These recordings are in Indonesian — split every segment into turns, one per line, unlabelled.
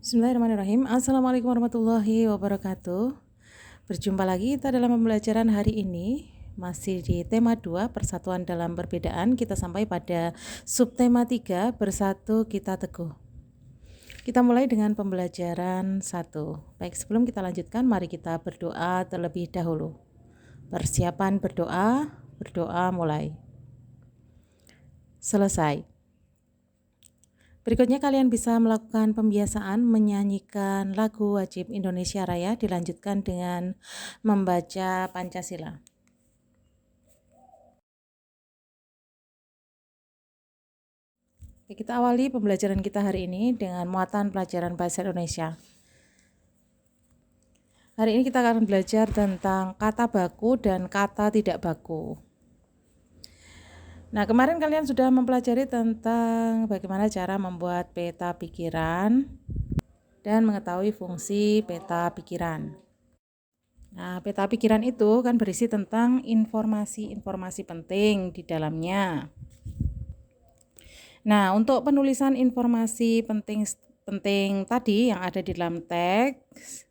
Bismillahirrahmanirrahim. Assalamualaikum warahmatullahi wabarakatuh. Berjumpa lagi kita dalam pembelajaran hari ini. Masih di tema 2, persatuan dalam perbedaan. Kita sampai pada subtema 3, bersatu kita teguh. Kita mulai dengan pembelajaran 1. Baik, sebelum kita lanjutkan, mari kita berdoa terlebih dahulu. Persiapan berdoa, berdoa mulai. Selesai. Berikutnya kalian bisa melakukan pembiasaan menyanyikan lagu wajib Indonesia Raya, dilanjutkan dengan membaca Pancasila. Kita awali pembelajaran kita hari ini dengan muatan pelajaran bahasa Indonesia. Hari ini kita akan belajar tentang kata baku dan kata tidak baku. Nah, kemarin kalian sudah mempelajari tentang bagaimana cara membuat peta pikiran dan mengetahui fungsi peta pikiran. Nah, peta pikiran itu kan berisi tentang informasi-informasi penting di dalamnya. Nah, untuk penulisan informasi penting tadi yang ada di dalam teks,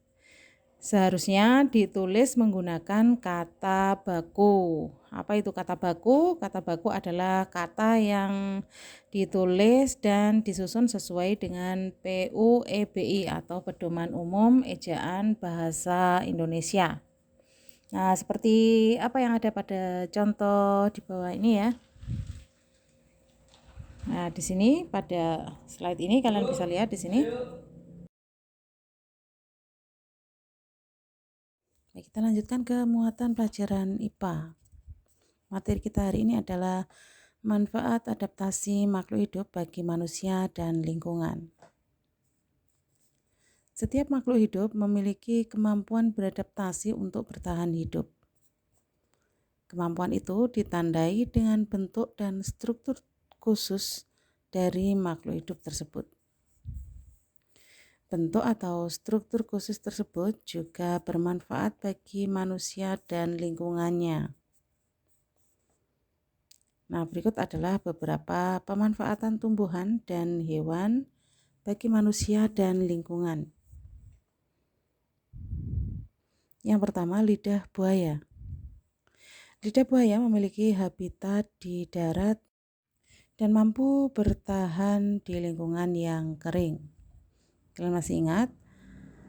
seharusnya ditulis menggunakan kata baku. Apa itu kata baku? Kata baku adalah kata yang ditulis dan disusun sesuai dengan PUEBI atau Pedoman Umum Ejaan Bahasa Indonesia. Nah, seperti apa yang ada pada contoh di bawah ini ya. Nah, di sini pada slide ini kalian bisa lihat di sini. Baik, kita lanjutkan ke muatan pelajaran IPA. Materi kita hari ini adalah manfaat adaptasi makhluk hidup bagi manusia dan lingkungan. Setiap makhluk hidup memiliki kemampuan beradaptasi untuk bertahan hidup. Kemampuan itu ditandai dengan bentuk dan struktur khusus dari makhluk hidup tersebut. Bentuk atau struktur khusus tersebut juga bermanfaat bagi manusia dan lingkungannya. Nah, berikut adalah beberapa pemanfaatan tumbuhan dan hewan bagi manusia dan lingkungan. Yang pertama, lidah buaya. Lidah buaya memiliki habitat di darat dan mampu bertahan di lingkungan yang kering. Kalian masih ingat?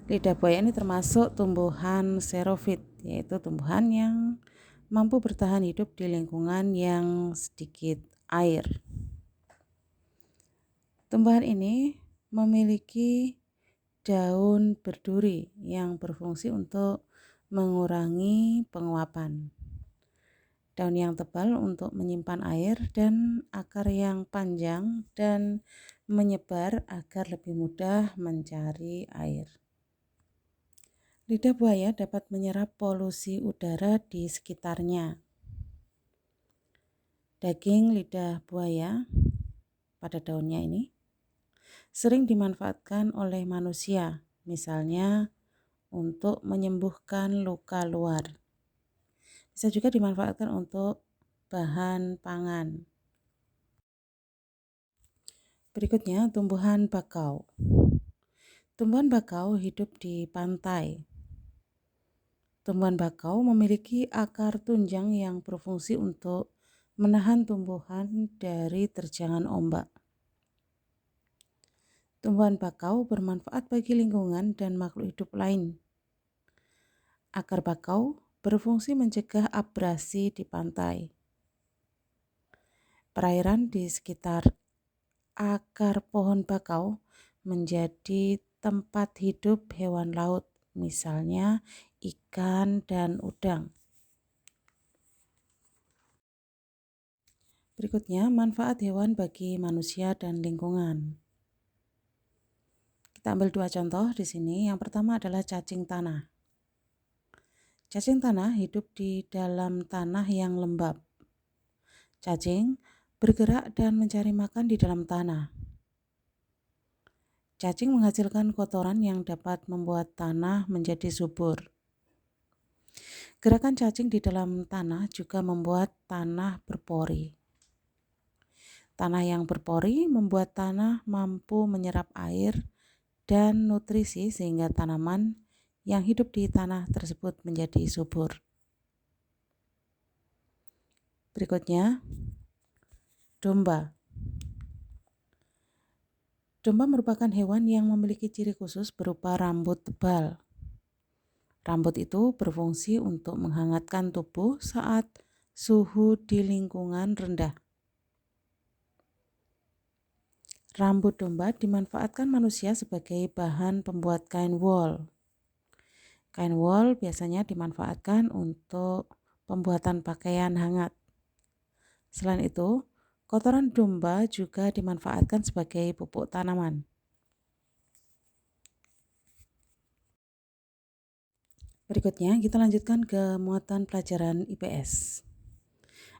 Lidah buaya ini termasuk tumbuhan xerofit, yaitu tumbuhan yang mampu bertahan hidup di lingkungan yang sedikit air. Tumbuhan ini memiliki daun berduri yang berfungsi untuk mengurangi penguapan. Daun yang tebal untuk menyimpan air dan akar yang panjang dan menyebar agar lebih mudah mencari air. Lidah buaya dapat menyerap polusi udara di sekitarnya. Daging lidah buaya pada daunnya ini sering dimanfaatkan oleh manusia, misalnya untuk menyembuhkan luka luar. Bisa juga dimanfaatkan untuk bahan pangan. Berikutnya, tumbuhan bakau. Tumbuhan bakau hidup di pantai. Tumbuhan bakau memiliki akar tunjang yang berfungsi untuk menahan tumbuhan dari terjangan ombak. Tumbuhan bakau bermanfaat bagi lingkungan dan makhluk hidup lain. Akar bakau berfungsi mencegah abrasi di pantai. Perairan di sekitar akar pohon bakau menjadi tempat hidup hewan laut, misalnya ikan dan udang. Berikutnya, manfaat hewan bagi manusia dan lingkungan. Kita ambil dua contoh di sini. Yang pertama adalah cacing tanah. Cacing tanah hidup di dalam tanah yang lembab. Cacing bergerak dan mencari makan di dalam tanah. Cacing menghasilkan kotoran yang dapat membuat tanah menjadi subur. Gerakan cacing di dalam tanah juga membuat tanah berpori. Tanah yang berpori membuat tanah mampu menyerap air dan nutrisi sehingga tanaman yang hidup di tanah tersebut menjadi subur. Berikutnya, domba. Domba merupakan hewan yang memiliki ciri khusus berupa rambut tebal. Rambut itu berfungsi untuk menghangatkan tubuh saat suhu di lingkungan rendah. Rambut domba dimanfaatkan manusia sebagai bahan pembuat kain wol. Kain wol biasanya dimanfaatkan untuk pembuatan pakaian hangat. Selain itu, kotoran domba juga dimanfaatkan sebagai pupuk tanaman. Berikutnya kita lanjutkan ke muatan pelajaran IPS.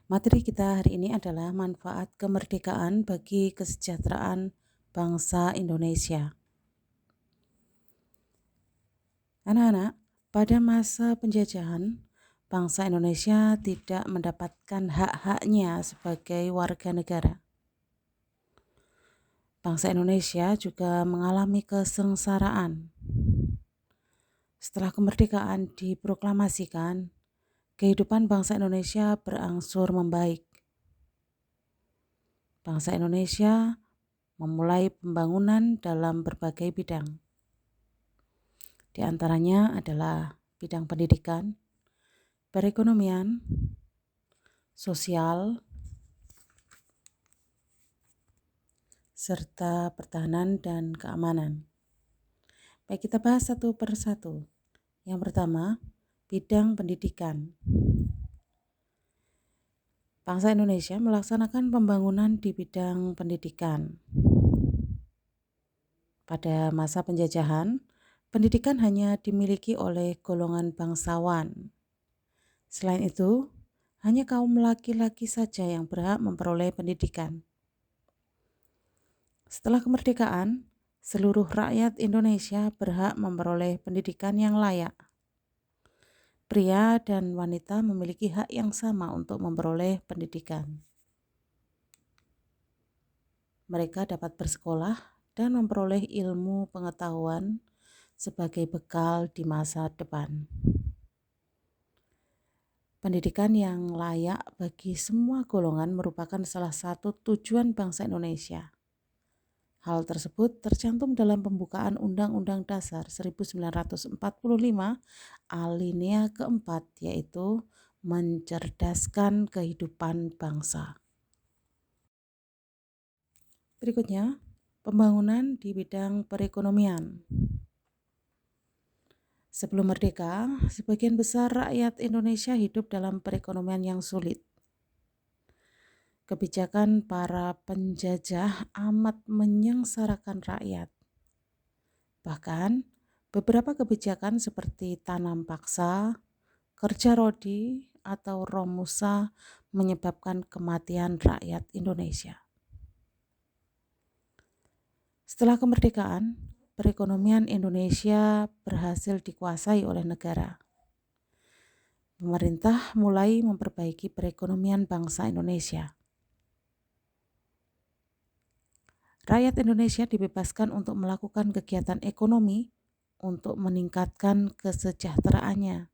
Materi kita hari ini adalah manfaat kemerdekaan bagi kesejahteraan bangsa Indonesia. Anak-anak, pada masa penjajahan, bangsa Indonesia tidak mendapatkan hak-haknya sebagai warga negara. Bangsa Indonesia juga mengalami kesengsaraan. Setelah kemerdekaan diproklamasikan, kehidupan bangsa Indonesia berangsur membaik. Bangsa Indonesia memulai pembangunan dalam berbagai bidang. Di antaranya adalah bidang pendidikan, perekonomian, sosial, serta pertahanan dan keamanan. Baik, kita bahas satu per satu. Yang pertama, bidang pendidikan. Bangsa Indonesia melaksanakan pembangunan di bidang pendidikan. Pada masa penjajahan, pendidikan hanya dimiliki oleh golongan bangsawan. Selain itu, hanya kaum laki-laki saja yang berhak memperoleh pendidikan. Setelah kemerdekaan, seluruh rakyat Indonesia berhak memperoleh pendidikan yang layak. Pria dan wanita memiliki hak yang sama untuk memperoleh pendidikan. Mereka dapat bersekolah dan memperoleh ilmu pengetahuan sebagai bekal di masa depan. Pendidikan yang layak bagi semua golongan merupakan salah satu tujuan bangsa Indonesia. Hal tersebut tercantum dalam pembukaan Undang-Undang Dasar 1945 alinea keempat, yaitu mencerdaskan kehidupan bangsa. Berikutnya, pembangunan di bidang perekonomian. Sebelum merdeka, sebagian besar rakyat Indonesia hidup dalam perekonomian yang sulit. Kebijakan para penjajah amat menyengsarakan rakyat. Bahkan, beberapa kebijakan seperti tanam paksa, kerja rodi, atau romusa menyebabkan kematian rakyat Indonesia. Setelah kemerdekaan, perekonomian Indonesia berhasil dikuasai oleh negara. Pemerintah mulai memperbaiki perekonomian bangsa Indonesia. Rakyat Indonesia dibebaskan untuk melakukan kegiatan ekonomi untuk meningkatkan kesejahteraannya.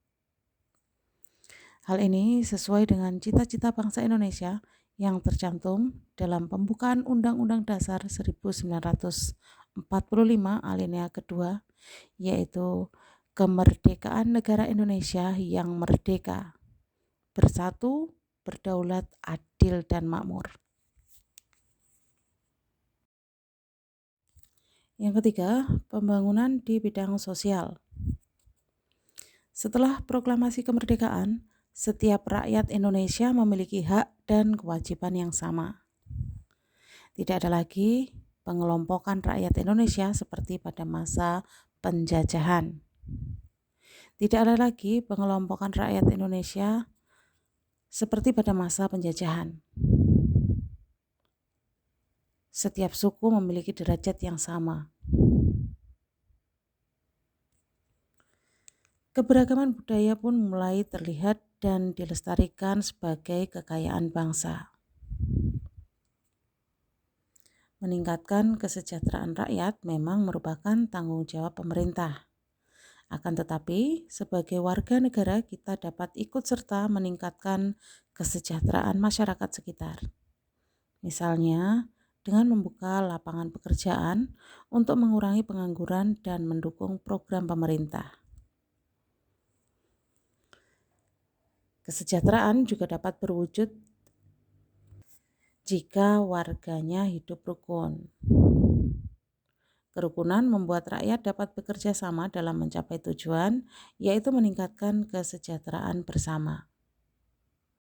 Hal ini sesuai dengan cita-cita bangsa Indonesia yang tercantum dalam pembukaan Undang-Undang Dasar 1945 alinea kedua, yaitu kemerdekaan negara Indonesia yang merdeka, bersatu, berdaulat, adil, dan makmur. Yang ketiga, pembangunan di bidang sosial. Setelah proklamasi kemerdekaan, setiap rakyat Indonesia memiliki hak dan kewajiban yang sama. Tidak ada lagi pengelompokan rakyat Indonesia seperti pada masa penjajahan. Tidak ada lagi pengelompokan rakyat Indonesia seperti pada masa penjajahan. Setiap suku memiliki derajat yang sama. Keberagaman budaya pun mulai terlihat dan dilestarikan sebagai kekayaan bangsa. Meningkatkan kesejahteraan rakyat memang merupakan tanggung jawab pemerintah. Akan tetapi, sebagai warga negara kita dapat ikut serta meningkatkan kesejahteraan masyarakat sekitar. Misalnya, dengan membuka lapangan pekerjaan untuk mengurangi pengangguran dan mendukung program pemerintah. Kesejahteraan juga dapat berwujud jika warganya hidup rukun. Kerukunan membuat rakyat dapat bekerja sama dalam mencapai tujuan, yaitu meningkatkan kesejahteraan bersama.